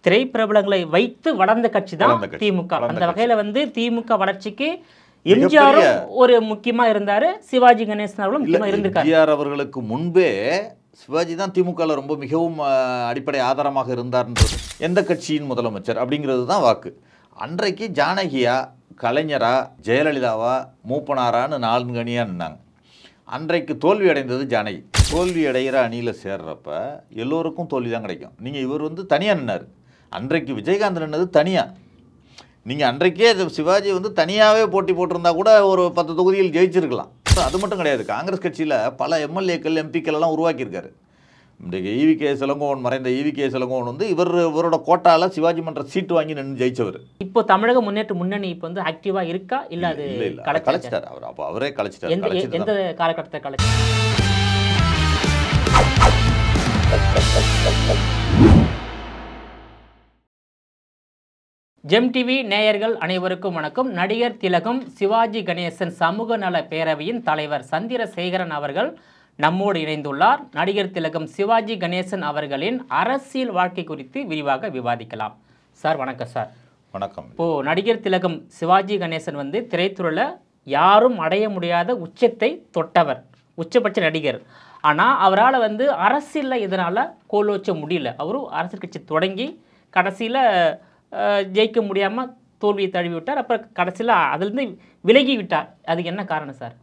திரைப்பிரபலங்களை வைத்து வளர்ந்த கட்சி தான் திமுக. அந்த வகையில வந்து திமுக வளர்ச்சிக்கு எம்ஜிஆரும் ஒரு முக்கியமா இருந்தாரு, சிவாஜி கணேசன் அவர்களும் முக்கியமா இருந்திருக்காரு. எம்ஜிஆர் அவர்களுக்கு முன்பே சிவாஜி தான் திமுகவில் ரொம்ப மிகவும் அடிப்படை ஆதாரமாக இருந்தார்ன்றது. எந்த கட்சியின் முதலமைச்சர் அப்படிங்கிறது தான் வாக்கு. அன்றைக்கு ஜானகியா, கலைஞரா, ஜெயலலிதாவா, மூப்பனாரான்னு 4 அணியாக நின்னாங்க. அன்றைக்கு தோல்வி அடைந்தது ஜானகி. தோல்வி அடைகிற அணியில் சேர்றப்ப எல்லோருக்கும் தோல்வி தான் கிடைக்கும். நீங்கள் இவர் வந்து தனியாக நின்னார். அன்றைக்கு விஜயகாந்த் நின்னது தனியாக. நீங்கள் அன்றைக்கே சிவாஜி வந்து தனியாகவே போட்டி போட்டிருந்தா கூட ஒரு 10 தொகுதியில் ஜெயிச்சிருக்கலாம். அது மட்டும் கிடையாது. காங்கிரஸ் கட்சியில் பல எம்எல்ஏக்கள், எம்பிக்கள் எல்லாம் உருவாக்கியிருக்காரு. இன்றைக்கு ஈவிகே இளங்கோவன், மறைந்த ஈவிகே இளங்கோவன் வந்து இவரோட கோட்டாவில் சிவாஜி மன்ற சீட்டு வாங்கி நின்று ஜெயிச்சவர். இப்போ தமிழக முன்னேற்ற முன்னணி இப்போ வந்து ஆக்டிவா இருக்கா இல்ல? அது கலைச்சிட்டார் அவர். அப்போ அவரே கலைச்சிட்டார். எந்த காலகட்டத்தை கலைச்சிட்டார்? ஜெம் டிவி நேயர்கள் அனைவருக்கும் வணக்கம். நடிகர் திலகம் சிவாஜி கணேசன் சமூக நல பேரவையின் தலைவர் சந்திரசேகரன் அவர்கள் நம்மோடு இணைந்துள்ளார். நடிகர் திலகம் சிவாஜி கணேசன் அவர்களின் அரசியல் வாழ்க்கை குறித்து விரிவாக விவாதிக்கலாம். சார் வணக்கம். சார் வணக்கம். இப்போ நடிகர் திலகம் சிவாஜி கணேசன் வந்து திரைத்துறையில் யாரும் அடைய முடியாத உச்சத்தை தொட்டவர், உச்சபட்ச நடிகர். ஆனால் அவரால் வந்து அரசியலில் இதனால் கோலோச்ச முடியல. அவரும் அரசியல் கட்சி தொடங்கி கடைசியில் ஜெயிக்க முடியாமல் தோல்வியை தழுவி விட்டார். அப்புறம் கடைசியில் அதிலிருந்து விலகி விட்டார். அதுக்கு என்ன காரணம் சார்?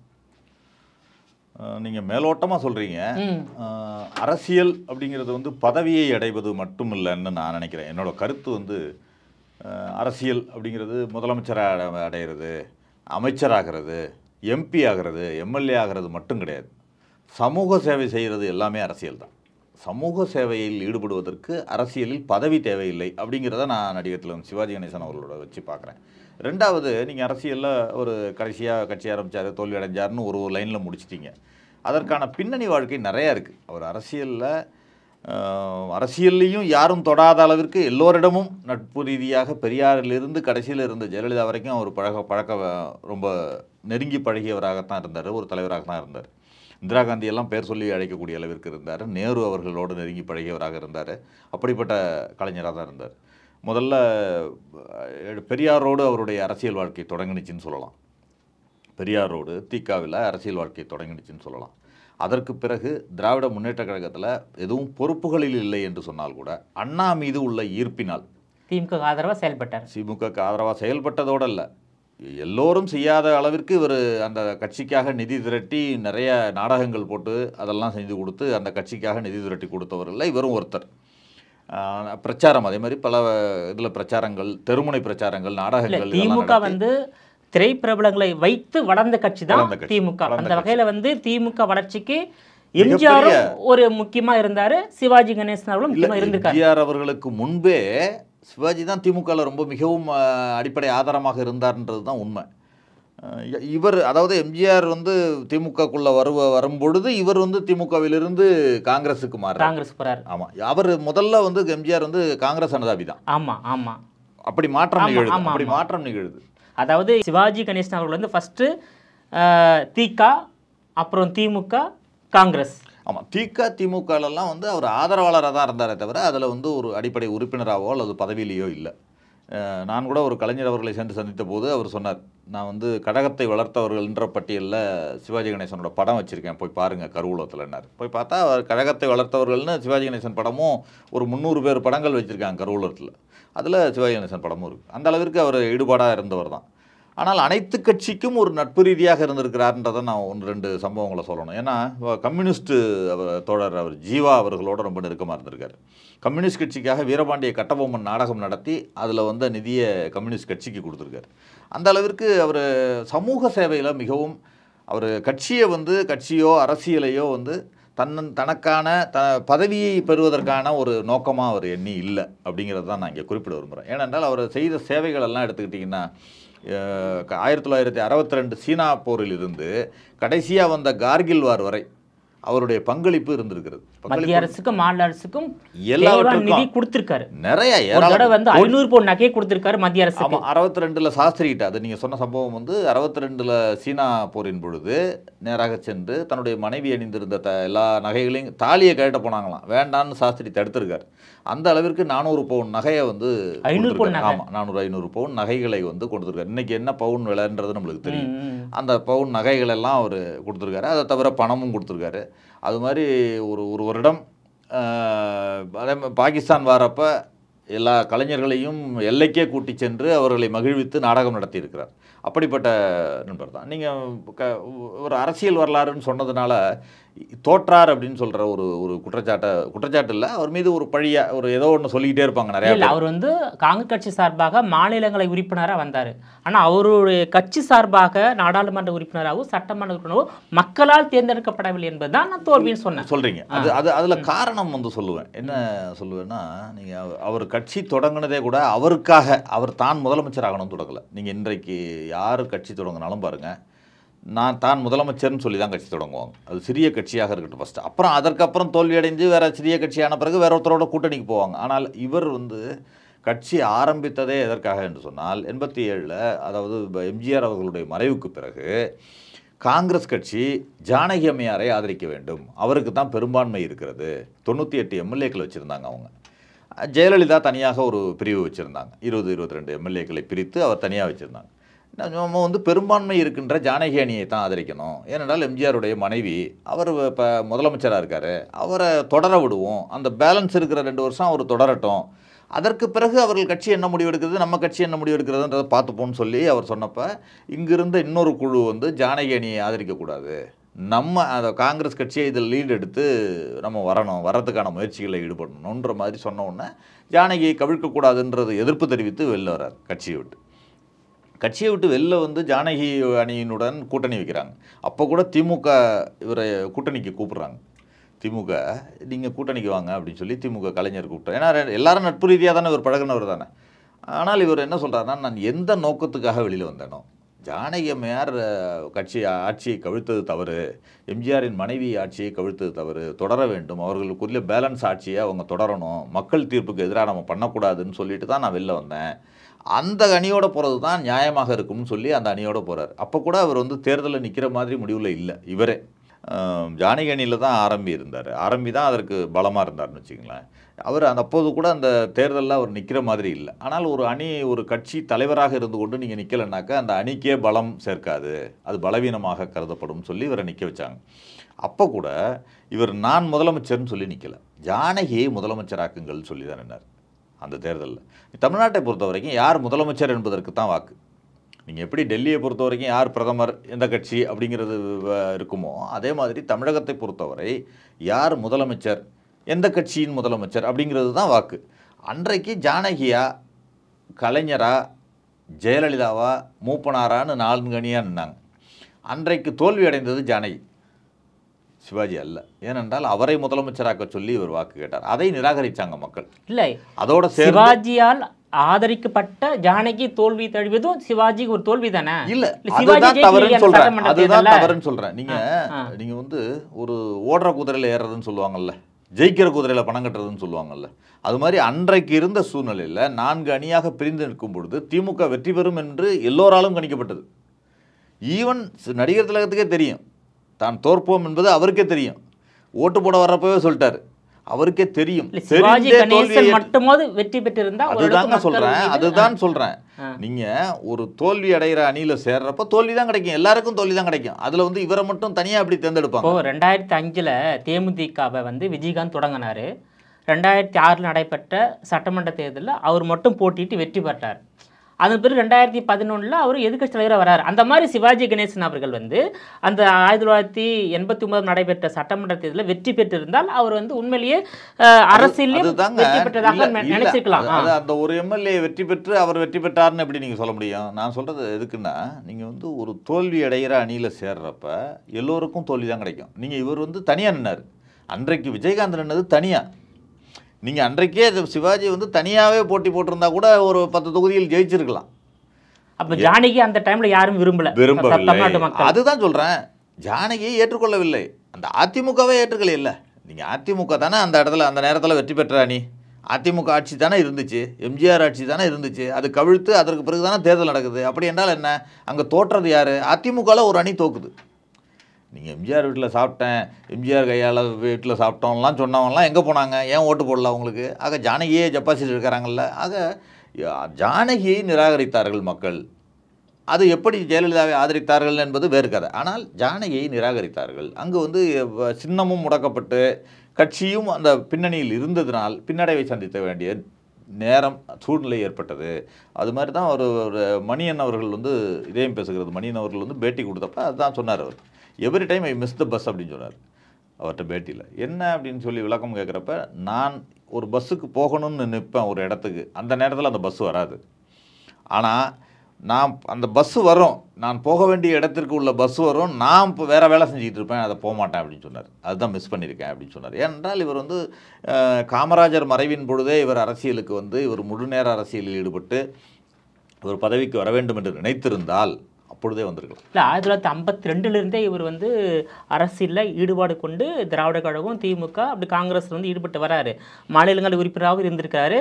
நீங்கள் மேலோட்டமாக சொல்கிறீங்க. அரசியல் அப்படிங்கிறது வந்து பதவியை அடைவது மட்டும் இல்லைன்னு நான் நினைக்கிறேன். என்னோட கருத்து வந்து அரசியல் அப்படிங்கிறது முதலமைச்சராக அடைகிறது, அமைச்சராகிறது, எம்பி ஆகிறது, எம்எல்ஏ ஆகிறது மட்டும் கிடையாது. சமூக சேவை செய்கிறது எல்லாமே அரசியல் தான். சமூக சேவையில் ஈடுபடுவதற்கு அரசியலில் பதவி தேவையில்லை அப்படிங்கிறத நான் நடிகர் திலகம் சிவாஜி கணேசன் அவர்களோட வச்சு பார்க்குறேன். ரெண்டாவது, நீங்கள் அரசியலில் ஒரு கடைசியாக கட்சி ஆரம்பித்தார், தோல்வி அடைஞ்சார்னு ஒரு லைனில் முடிச்சிட்டிங்க. அதற்கான பின்னணி வாழ்க்கை நிறையா இருக்குது. அவர் அரசியல்லையும் யாரும் தொடாத அளவிற்கு எல்லோரிடமும் நட்பு ரீதியாக பெரியாரிலிருந்து கடைசியில் இருந்த ஜெயலலிதா வரைக்கும் அவர் பழக்க ரொம்ப நெருங்கி பழகியவராகத்தான் இருந்தார், ஒரு தலைவராக தான் இருந்தார். இந்திரா காந்தியெல்லாம் பேர் சொல்லி அழைக்கக்கூடிய அளவிற்கு இருந்தார். நேரு அவர்களோடு நெருங்கி பழகியவராக இருந்தார். அப்படிப்பட்ட கலைஞராக தான் இருந்தார். முதல்ல பெரியாரோடு அவருடைய அரசியல் வாழ்க்கை தொடங்கினுச்சின்னு சொல்லலாம். பெரியாரோடு திகாவில் அரசியல் வாழ்க்கை தொடங்கினுச்சின்னு சொல்லலாம். அதற்கு பிறகு திராவிட முன்னேற்ற கழகத்தில் எதுவும் பொறுப்புகளில் இல்லை என்று சொன்னால் கூட அண்ணா மீது உள்ள ஈர்ப்பினால் திமுக ஆதரவாக செயல்பட்டார். திமுக ஆதரவாக செயல்பட்டதோடு இல்லை, எல்லோரும் செய்யாத அளவிற்கு இவர் அந்த கட்சிக்காக நிதி திரட்டி நிறைய நாடகங்கள் போட்டு அதெல்லாம் செஞ்சு கொடுத்து அந்த கட்சிக்காக நிதி திரட்டி கொடுத்தவர்கள் இவரும் ஒருத்தர். பிரச்சாரம் அதே மாதிரி பல இதில் பிரச்சாரங்கள், தெருமுனை பிரச்சாரங்கள், நாடகங்கள். திமுக வந்து திரைப்பிரபலங்களை வைத்து வளர்ந்த கட்சி தான் திமுக. அந்த வகையில் வந்து திமுக வளர்ச்சிக்கு எம்ஜிஆரும் ஒரு முக்கியமா இருந்தாரு, சிவாஜி கணேசன் அவர்களும் முக்கியமா இருந்திருக்காரு. எம்ஜிஆர் அவர்களுக்கு முன்பே சிவாஜி தான் திமுகவில் ரொம்ப மிகவும் அடிப்படை ஆதாரமாக இருந்தார்ன்றது தான் உண்மை. இவர் அதாவது எம்ஜிஆர் வந்து திமுகக்குள்ளே வரும்பொழுது இவர் வந்து திமுகவிலிருந்து காங்கிரஸுக்கு போகிறார். ஆமாம், அவர் முதல்ல வந்து எம்ஜிஆர் வந்து காங்கிரஸ் அனுதாபி தான். ஆமாம் ஆமாம், அப்படி மாற்றம் நிகழுது. அதாவது சிவாஜி கணேசன் அவர்கள் வந்து ஃபஸ்ட்டு திக, அப்புறம் திமுக, காங்கிரஸ். ஆமாம், திக திமுகலெல்லாம் வந்து அவர் ஆதரவாளராக தான் இருந்தாரே தவிர அதில் வந்து ஒரு அடிப்படை உறுப்பினராகவோ அல்லது பதவியிலேயோ இல்லை. நான் கூட ஒரு கலைஞர் அவர்களை சென்று சந்தித்த போது அவர் சொன்னார், நான் வந்து கழகத்தை வளர்த்தவர்கள்ன்ற பட்டியலில் சிவாஜி கணேசனோட படம் வச்சுருக்கேன், போய் பாருங்கள் கருவூலத்தில்னார். போய் பார்த்தா அவர் கழகத்தை வளர்த்தவர்கள்னு சிவாஜி கணேசன் படமும் ஒரு 300 பேர் படங்கள் வச்சுருக்காங்க கருவூலத்தில். அதில் சிவாஜி கணேசன் படமும் இருக்குது. அந்த அளவிற்கு அவர் ஈடுபாடாக இருந்தவர் தான். ஆனால் அனைத்து கட்சிக்கும் ஒரு நட்பு ரீதியாக இருந்திருக்கிறார்ன்றதை நான் 1-2 சம்பவங்களை சொல்லணும். ஏன்னா கம்யூனிஸ்ட்டு தோழர் அவர் ஜீவா அவர்களோட ரொம்ப நெருக்கமாக இருந்திருக்காரு. கம்யூனிஸ்ட் கட்சிக்காக வீரபாண்டிய கட்டபொம்மன் நாடகம் நடத்தி அதில் வந்து நிதியை கம்யூனிஸ்ட் கட்சிக்கு கொடுத்துருக்காரு. அந்த அளவிற்கு அவர் சமூக சேவையில் மிகவும் அவர் கட்சியோ அரசியலையோ வந்து தனக்கான பதவியை பெறுவதற்கான ஒரு நோக்கமாக அவர் எண்ணி இல்லை அப்படிங்கிறது தான் நான் இங்கே குறிப்பிட விரும்புகிறேன். ஏனென்றால் அவர் செய்த சேவைகள் எல்லாம் எடுத்துக்கிட்டிங்கன்னா 1962 சீனா போரில் இருந்து கடைசியாக வந்த கார்கில் வார் வரை அவருடைய பங்களிப்பு இருந்திருக்கிறது. மத்திய அரசுக்கும் மாநில அரசுக்கும் எல்லாவற்றுக்கும் நிதி கொடுத்திருக்காரு. நிறைய ஒரு தடவை வந்து 500 பவுன் நகையை கொடுத்திருக்காரு மத்திய அரசு. 62ல சாஸ்திரி கிட்ட அது நீங்க சொன்ன சம்பவம் வந்து 62ல சீனா போரின் பொழுது நேராக சென்று தன்னுடைய மனைவி அணிந்திருந்த எல்லா நகைகளையும் தாலியை கழட்ட போனாங்களாம். வேண்டான்னு சாஸ்திரி தடுத்திருக்காரு. அந்த அளவிற்கு 400 பவுன் நகையை வந்து 500 பவுன் நகை. ஆமா 400-500 பவுன் நகைகளை வந்து கொடுத்துருக்காரு. இன்னைக்கு என்ன பவுன் விலைன்றது நம்மளுக்கு தெரியும். அந்த பவுன் நகைகள் எல்லாம் அவர் கொடுத்துருக்காரு. அதை தவிர பணமும் கொடுத்துருக்காரு. அது மாதிரி ஒரு வருடம் அதே பாகிஸ்தான் வரப்ப எல்லா கலைஞர்களையும் எல்லைக்கே கூட்டி சென்று அவர்களை மகிழ்வித்து நாடகம் நடத்தியிருக்கிறார். அப்படிப்பட்ட நண்பர் தான். நீங்கள் ஒரு அரசியல் வரலாறுன்னு சொன்னதுனால தோற்றார் அப்படின்னு சொல்கிற ஒரு குற்றச்சாட்டு இல்லை, அவர் மீது ஒரு பழியா ஒரு ஏதோ ஒன்று சொல்லிக்கிட்டே இருப்பாங்க நிறைய பேர். அவர் வந்து காங்கிரஸ் கட்சி சார்பாக மாநிலங்களை உறுப்பினராக வந்தார். ஆனால் அவருடைய கட்சி சார்பாக நாடாளுமன்ற உறுப்பினராகவும் சட்டமன்ற உறுப்பினராகவும் மக்களால் தேர்ந்தெடுக்கப்படவில்லை என்பதுதான் நான் தோல்வின்னு சொன்னேன். சொல்கிறீங்க. அதில் காரணம் வந்து சொல்லுவேன். என்ன சொல்லுவேன்னா, நீங்கள் அவர் கட்சி தொடங்கினதே கூட அவருக்காக, அவர் தான் முதலமைச்சர் ஆகணும்னு தொடங்கலை. நீங்கள் இன்றைக்கு யார் கட்சி தொடங்கினாலும் பாருங்கள், நான் தான் முதலமைச்சர்னு சொல்லி தான் கட்சி தொடங்குவாங்க. அது சிறிய கட்சியாக இருக்கட்டும் ஃபஸ்ட்டு. அப்புறம் அதற்கப்புறம் தோல்வி அடைஞ்சு வேறு சிறிய கட்சியான பிறகு வேற ஒருத்தரோட கூட்டணிக்கு போவாங்க. ஆனால் இவர் வந்து கட்சி ஆரம்பித்ததே எதற்காக என்று சொன்னால் 87ல், அதாவது எம்ஜிஆர் அவர்களுடைய மறைவுக்கு பிறகு காங்கிரஸ் கட்சி ஜானகி அம்மையாரை ஆதரிக்க வேண்டும், அவருக்கு தான் பெரும்பான்மை இருக்கிறது. 98 எம்எல்ஏக்கள் வச்சுருந்தாங்க அவங்க. ஜெயலலிதா தனியாக ஒரு பிரிவு வச்சுருந்தாங்க. 20-22 எம்எல்ஏக்களை பிரித்து அவர் தனியாக வச்சுருந்தாங்க. நம்ம வந்து பெரும்பான்மை இருக்கின்ற ஜானகி அணியை தான் ஆதரிக்கணும். ஏனென்றால் எம்ஜிஆருடைய மனைவி, அவர் இப்போ முதலமைச்சராக இருக்கார், அவரை தொடர விடுவோம், அந்த பேலன்ஸ் இருக்கிற 2 வருஷம் அவர் தொடரட்டும், அதற்கு பிறகு அவர்கள் கட்சி என்ன முடிவு எடுக்கிறது, நம்ம கட்சி என்ன முடிவு எடுக்கிறதுன்றதை பார்த்துப்போன்னு சொல்லி அவர் சொன்னப்போ, இங்கிருந்த இன்னொரு குழு வந்து ஜானகி அணியை ஆதரிக்கக்கூடாது, நம்ம அதை காங்கிரஸ் கட்சியை இதில் லீட் எடுத்து நம்ம வரத்துக்கான முயற்சிகளில் ஈடுபடணுன்ற மாதிரி சொன்ன உடனே ஜானகியை கவிழ்க்கக்கூடாதுன்றது எதிர்ப்பு தெரிவித்து வெளில வர்றார். கட்சியை விட்டு வெளில வந்து ஜானகி அணியினுடன் கூட்டணி வைக்கிறாங்க. அப்போ கூட திமுக இவரை கூட்டணிக்கு கூப்பிட்றாங்க. திமுக நீங்கள் கூட்டணிக்கு வாங்க அப்படின்னு சொல்லி திமுக கலைஞர் கூப்பிட்டார். ஏன்னா எல்லாரும் நட்பு ரீதியாக தானே இவர் பழகினவர் தானே. ஆனால் இவர் என்ன சொல்கிறாருன்னா, நான் எந்த நோக்கத்துக்காக வெளியில் வந்தேனோ, ஜானகி அம்மையார் ஆட்சியை கவிழ்த்தது தவறு, எம்ஜிஆரின் மனைவி ஆட்சியை கவிழ்த்தது தவறு, தொடர வேண்டும், அவர்களுக்குரிய பேலன்ஸ் ஆட்சியை அவங்க தொடரணும், மக்கள் தீர்ப்புக்கு எதிராக நம்ம பண்ணக்கூடாதுன்னு சொல்லிட்டு தான் நான் வெளில வந்தேன், அந்த அணியோட போகிறது தான் நியாயமாக இருக்கும்னு சொல்லி அந்த அணியோட போகிறார். அப்போ கூட அவர் வந்து தேர்தலில் நிற்கிற மாதிரி முடிவில் இல்லை. இவரே ஜானகி அணியில் தான் ஆரம்பி தான் அதற்கு பலமாக இருந்தார்னு வச்சுங்களேன். அவர் அப்போது கூட அந்த தேர்தலில் அவர் நிற்கிற மாதிரி இல்லை. ஆனால் ஒரு கட்சி தலைவராக இருந்து கொண்டு நீங்கள் நிற்கலைன்னாக்கா அந்த அணிக்கே பலம் சேர்க்காது, அது பலவீனமாக கருதப்படும் சொல்லி இவரை நிற்க வச்சாங்க. அப்போ கூட இவர் நான் முதலமைச்சர்னு சொல்லி நிற்கலை, ஜானகியை முதலமைச்சராக்குங்கள் சொல்லி தான் நின்னார் அந்த தேர்தலில். தமிழ்நாட்டை பொறுத்த வரைக்கும் யார் முதலமைச்சர் என்பதற்கு தான் வாக்கு. நீங்கள் எப்படி டெல்லியை பொறுத்த வரைக்கும் யார் பிரதமர், எந்த கட்சி அப்படிங்கிறது இருக்குமோ, அதே மாதிரி தமிழகத்தை பொறுத்தவரை யார் முதலமைச்சர், எந்த கட்சியின் முதலமைச்சர் அப்படிங்கிறது தான் வாக்கு. அன்றைக்கு ஜானகியா, கலைஞரா, ஜெயலலிதாவா, மூப்பனாரான்னு 4 அணியாக நின்னாங்க. அன்றைக்கு தோல்வி அடைந்தது ஜானகி, சிவாஜி அல்ல. ஏனென்றால் அவரை முதலமைச்சராக்க சொல்லி இவர் வாக்கு கேட்டார். அதை நிராகரித்தாங்க மக்கள். இல்லை, அதோட சிவாஜியால் ஆதரிக்கப்பட்ட ஜானகி தோல்வி தழுவியதும் சிவாஜிக்கு ஒரு தோல்வி தானே. இல்ல, அதுதான் தவறுன்னு சொல்றேன். நீங்க வந்து ஒரு ஓடுற குதிரையில ஏறுறதுன்னு சொல்லுவாங்கல்ல, ஜெயிக்கிற குதிரையில பணம் கட்டுறதுன்னு சொல்லுவாங்கல்ல, அது மாதிரி அன்றைக்கு இருந்த சூழ்நிலையில் 4 அணியாக பிரிந்து நிற்கும் பொழுது திமுக வெற்றி பெறும் என்று எல்லோராலும் கணிக்கப்பட்டது. ஈவன் நடிகர் திலகத்துக்கே தெரியும், தான் தோற்போம் என்பது அவருக்கே தெரியும். ஓட்டு போட வர்றப்பவே சொல்லிட்டாரு, அவருக்கே தெரியும். வெற்றி பெற்றிருந்தா அதுதான் சொல்றேன். நீங்க ஒரு தோல்வி அடைகிற அணியில சேர்றப்ப தோல்வி தான் கிடைக்கும், எல்லாருக்கும் தோல்வி தான் கிடைக்கும். அதுல வந்து இவரை மட்டும் தனியா அப்படி தேர்ந்தெடுப்பாங்க. 2005ல் தேமுதிகவை வந்து விஜயகாந்த் தொடங்கினாரு. 2006 நடைபெற்ற சட்டமன்ற தேர்தலில் அவர் மட்டும் போட்டிட்டு வெற்றி பெற்றார். அதன் பிறகு 2011 அவர் எதிர்க்கட்சி தலைவராக வரார். அந்த மாதிரி சிவாஜி கணேசன் அவர்கள் வந்து அந்த 1989 நடைபெற்ற சட்டமன்ற தேர்தலில் வெற்றி பெற்றிருந்தால் அவர் வந்து உண்மையிலேயே அரசியலில் வெற்றி பெற்றதாக நினைச்சிருக்கலாம். அந்த ஒரு எம்எல்ஏ வெற்றி பெற்று அவர் வெற்றி பெற்றார்னு எப்படி நீங்கள் சொல்ல முடியும்? நான் சொல்கிறது எதுக்குன்னா, நீங்கள் வந்து ஒரு தோல்வி அடைகிற அணியில் சேர்றப்ப எல்லோருக்கும் தோல்வி தான் கிடைக்கும். நீங்கள் இவர் வந்து தனியாக நின்னார். அன்றைக்கு விஜயகாந்த் நின்னது தனியாக. நீங்கள் அன்றைக்கே சிவாஜி வந்து தனியாகவே போட்டி போட்டிருந்தா கூட ஒரு 10 தொகுதியில் ஜெயிச்சிருக்கலாம். அப்போ ஜானகி அந்த டைமில் யாரும் விரும்பவில்லை. அதுதான் சொல்கிறேன், ஜானகியை ஏற்றுக்கொள்ளவில்லை. அந்த அதிமுகவே ஏற்றுக்கல இல்லை. நீங்கள் அதிமுக தானே அந்த இடத்துல அந்த நேரத்தில் வெற்றி பெற்ற அணி. அதிமுக ஆட்சி தானே இருந்துச்சு, எம்ஜிஆர் ஆட்சி தானே இருந்துச்சு. அது கவிழ்த்து அதற்கு பிறகு தானே தேர்தல் நடக்குது. அப்படி என்றால் என்ன, அங்கே தோற்றது யார்? அதிமுகவில் ஒரு அணி தோக்குது. நீங்கள் எம்ஜிஆர் வீட்டில் சாப்பிட்டேன், எம்ஜிஆர் கையால் வீட்டில் சாப்பிட்டோம்லாம் சொன்னவங்கலாம் எங்கே போனாங்க? ஏன் ஓட்டு போடல அவங்களுக்கு? ஆக ஜானகியே டெபாசிட் இருக்கிறாங்கல்ல. ஆக ஜானகியை நிராகரித்தார்கள் மக்கள். அது எப்படி ஜெயலலிதாவை ஆதரித்தார்கள் என்பது வேறு கதை. ஆனால் ஜானகியை நிராகரித்தார்கள். அங்கு வந்து சின்னமும் முடக்கப்பட்டு கட்சியும் அந்த பின்னணியில் இருந்ததினால் பின்னடைவை சந்திக்க வேண்டிய நேரம் சூழ்நிலை ஏற்பட்டது. அது மாதிரி தான் ஒரு மணியன் அவர்கள் வந்து இதயம் பேசுகிறது மணியன் அவர்கள் வந்து பேட்டி கொடுத்தப்ப அதுதான் சொன்னார். அவர் every time I miss the bus அப்படின்னு சொன்னார் அவர்கிட்ட பேட்டியில். என்ன அப்படின்னு சொல்லி விளக்கம் கேட்குறப்ப, நான் ஒரு பஸ்ஸுக்கு போகணும்னு நிற்பேன் ஒரு இடத்துக்கு, அந்த நேரத்தில் அந்த பஸ் வராது. ஆனால் நான் அந்த பஸ்ஸு வரும், நான் போக வேண்டிய இடத்திற்கு உள்ள பஸ் வரும், நான் இப்போ வேறு வேலை செஞ்சுக்கிட்டு இருப்பேன், அதை போக மாட்டேன் அப்படின்னு சொன்னார். அதுதான் மிஸ் பண்ணியிருக்கேன் அப்படின்னு சொன்னார். ஏனென்றால் இவர் வந்து காமராஜர் மறைவின் பொழுதே இவர் அரசியலுக்கு வந்து இவர் முழுநேர அரசியலில் ஈடுபட்டு இவர் பதவிக்கு வர வேண்டும் என்று நினைத்திருந்தால் அப்பொழுதே வந்திருக்கலாம். இல்லை, 1952லேருந்தே இவர் வந்து அரசியலில் ஈடுபாடு கொண்டு திராவிட கழகம், திமுக, அப்படி காங்கிரஸில் வந்து ஈடுபட்டு வராரு. மாநிலங்கள் உறுப்பினராகவும் இருந்திருக்காரு.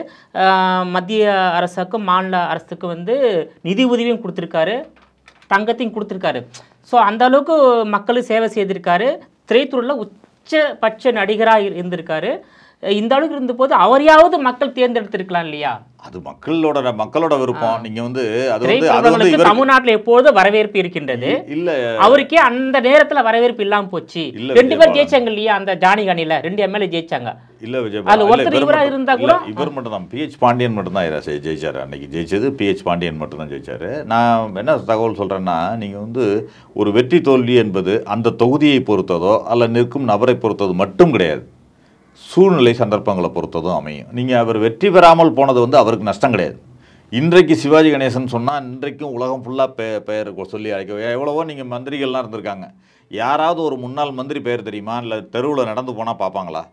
மத்திய அரசுக்கும் மாநில அரசுக்கும் வந்து நிதி உதவியும் கொடுத்துருக்காரு, தங்கத்தையும் கொடுத்துருக்காரு. ஸோ அந்த அளவுக்கு மக்களுக்கு சேவை செய்திருக்காரு. திரைத்துறையில் உச்சபட்ச நடிகராக இருந்திருக்காரு. இந்த அளவுக்கு இருந்தபோது அவரையாவது மக்கள் தேர்ந்தெடுத்திருக்கலாம் இல்லையா? அது மக்களோட விருப்பம். நீங்க வந்து அது வந்து தமிழ்நாட்டில் எப்போதும் வரவேற்பு இருக்கின்றது. இல்ல, அவருக்கே அந்த நேரத்துல வரவேற்பு இல்லாம போச்சு. 2 பேர் ஜெயிச்சாங்க இல்லையா அந்த ஜானிகானில, 2 எம்எல்ஏ ஜெயிச்சாங்க. இல்ல விஜய், அது ஒருத்தர் இவரா இருந்தா கூட இவர் மட்டும் தான், PH பாண்டியன் மட்டும் தான் ஜெயிச்சாரு. அன்னைக்கு ஜெயிச்சது PH பாண்டியன் மட்டும் தான் ஜெயிச்சாரு. நான் என்ன தகவல் சொல்றேன்னா, நீங்க வந்து ஒரு வெற்றி தோல்வி என்பது அந்த தொகுதியை பொறுத்ததோ அல்ல நிற்கும் நபரை பொறுத்தது மட்டும் கிடையாது, சூழ்நிலை சந்தர்ப்பங்களை பொறுத்ததும் அமையும். நீங்கள் அவர் வெற்றி பெறாமல் போனது வந்து அவருக்கு நஷ்டம் கிடையாது. இன்றைக்கு சிவாஜி கணேசன் சொன்னால் இன்றைக்கும் உலகம் ஃபுல்லாக பெயர் சொல்லி அழைக்க எவ்வளவோ நீங்கள் மந்திரிகள்லாம் இருந்திருக்காங்க. யாராவது ஒரு முன்னாள் மந்திரி பெயர் தெரியுமா? இல்லை தெருவில் நடந்து போனால் பார்ப்பாங்களா?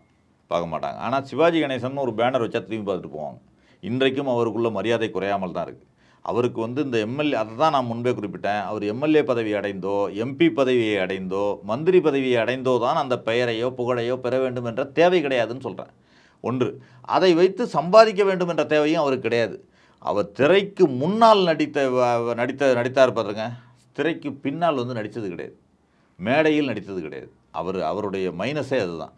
பார்க்க மாட்டாங்க. ஆனால் சிவாஜி கணேசன் ஒரு பேனர் வச்சா திரும்பி பார்த்துட்டு போவாங்க. இன்றைக்கும் அவருக்குள்ள மரியாதை குறையாமல் தான் இருக்குது. அவருக்கு வந்து இந்த எம்எல்ஏ, அதை தான் நான் முன்பே குறிப்பிட்டேன், அவர் எம்எல்ஏ பதவி அடைந்தோ MP பதவியை அடைந்தோ மந்திரி பதவியை அடைந்தோ தான் அந்த பெயரையோ புகழையோ பெற வேண்டும் என்ற தேவை கிடையாதுன்னு சொல்கிறேன். ஒன்று, அதை வைத்து சம்பாதிக்க வேண்டும் என்ற தேவையும் அவருக்கு கிடையாது. அவர் திரைக்கு முன்னால் நடித்தார் பாருங்க, திரைக்கு பின்னால் வந்து நடித்தது கிடையாது, மேடையில் நடித்தது கிடையாது. அவருடைய மைனஸே அதுதான்.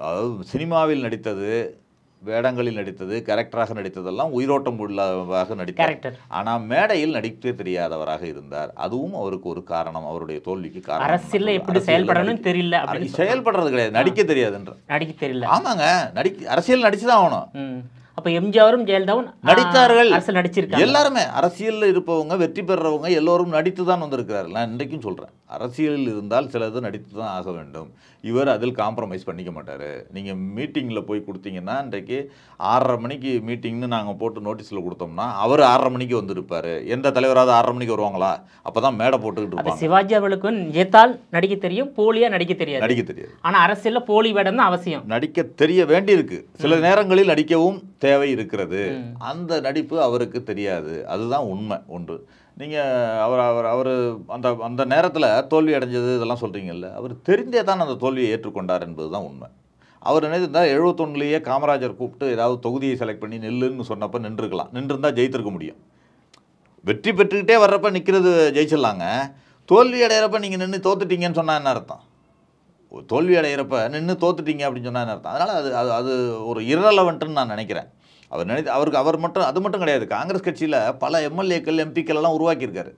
அதாவது சினிமாவில் நடித்தது, வேடங்களில் நடித்தது, கேரக்டராக நடித்ததெல்லாம் உயிரோட்டம் உள்ளவாக நடித்தார். ஆனால் மேடையில் நடிக்க தெரியாதவராக இருந்தார். அதுவும் அவருக்கு ஒரு காரணம், அவருடைய தோல்விக்கு காரணம். அரசியல் எப்படி செயல்படணும்னு தெரியல, செயல்படுறது கிடையாது, நடிக்க தெரியாதுன்ற. நடிக்க தெரியல. ஆமாங்க, அரசியல் நடிச்சுதான் ஆகணும். அப்போ எம்ஜிஆரும் ஜெயலலிதாவும் நடித்தார்கள், அரசியல் நடிச்சிருக்காங்க. எல்லாருமே அரசியலில் இருப்பவங்க, வெற்றி பெறவங்க எல்லோரும் நடித்து தான் வந்திருக்கிறார்கள். நான் இன்றைக்கும் சொல்கிறேன், அரசியலில் இருந்தால் சிலது நடித்து தான் ஆக வேண்டும். இவர் அதில் காம்ப்ரமைஸ் பண்ணிக்க மாட்டார். நீங்கள் மீட்டிங்கில் போய் கொடுத்தீங்கன்னா, இன்றைக்கு 6:30 மணிக்கு மீட்டிங்னு நாங்கள் போட்டு நோட்டீஸில் கொடுத்தோம்னா அவர் 6:30 மணிக்கு வந்துருப்பார். எந்த தலைவராவது 6:30 மணிக்கு வருவாங்களா? அப்போ தான் மேடை போட்டுக்கிட்டு இருப்பாங்க. சிவாஜி அவர்களுக்கு நிஜத்தால் நடிக்க தெரியும், போலியாக நடிக்க தெரியாது. ஆனால் அரசியலில் போலி வேடம் தான் அவசியம். நடிக்க தெரிய வேண்டியிருக்கு, சில நேரங்களில் நடிக்கவும் தேவை இருக்கிறது. அந்த நடிப்பு அவருக்கு தெரியாது, அதுதான் உண்மை. ஒன்று, நீங்கள் அவர் அந்த நேரத்தில் தோல்வி அடைஞ்சது இதெல்லாம் சொல்கிறீங்கல்ல, அவர் தெரிந்தே தான் அந்த தோல்வியை ஏற்றுக்கொண்டார் என்பது தான் உண்மை. அவர் நினைத்திருந்தால் 71லேயே காமராஜர் கூப்பிட்டு ஏதாவது தொகுதியை செலக்ட் பண்ணி நில்லுன்னு சொன்னப்போ நின்றுருந்தால் ஜெயித்திருக்க முடியும். வெற்றி பெற்றுக்கிட்டே வர்றப்ப நிற்கிறது ஜெயிச்சிடலாங்க. தோல்வி அடையிறப்ப நீங்கள் நின்று தோத்துட்டீங்கன்னு சொன்னால் என்ன அர்த்தம்? தோல்வி அடைகிறப்ப நின்று தோத்துட்டீங்க அப்படின்னு சொன்னால் என்ன அர்த்தம்? அதனால் அது ஒரு இரலவெண்ட்டுன்னு நான் நினைக்கிறேன். அவர் மட்டும் அது மட்டும் கிடையாது, காங்கிரஸ் கட்சியில் பல எம்எல்ஏக்கள் MPக்கள் எல்லாம் உருவாக்கியிருக்காரு.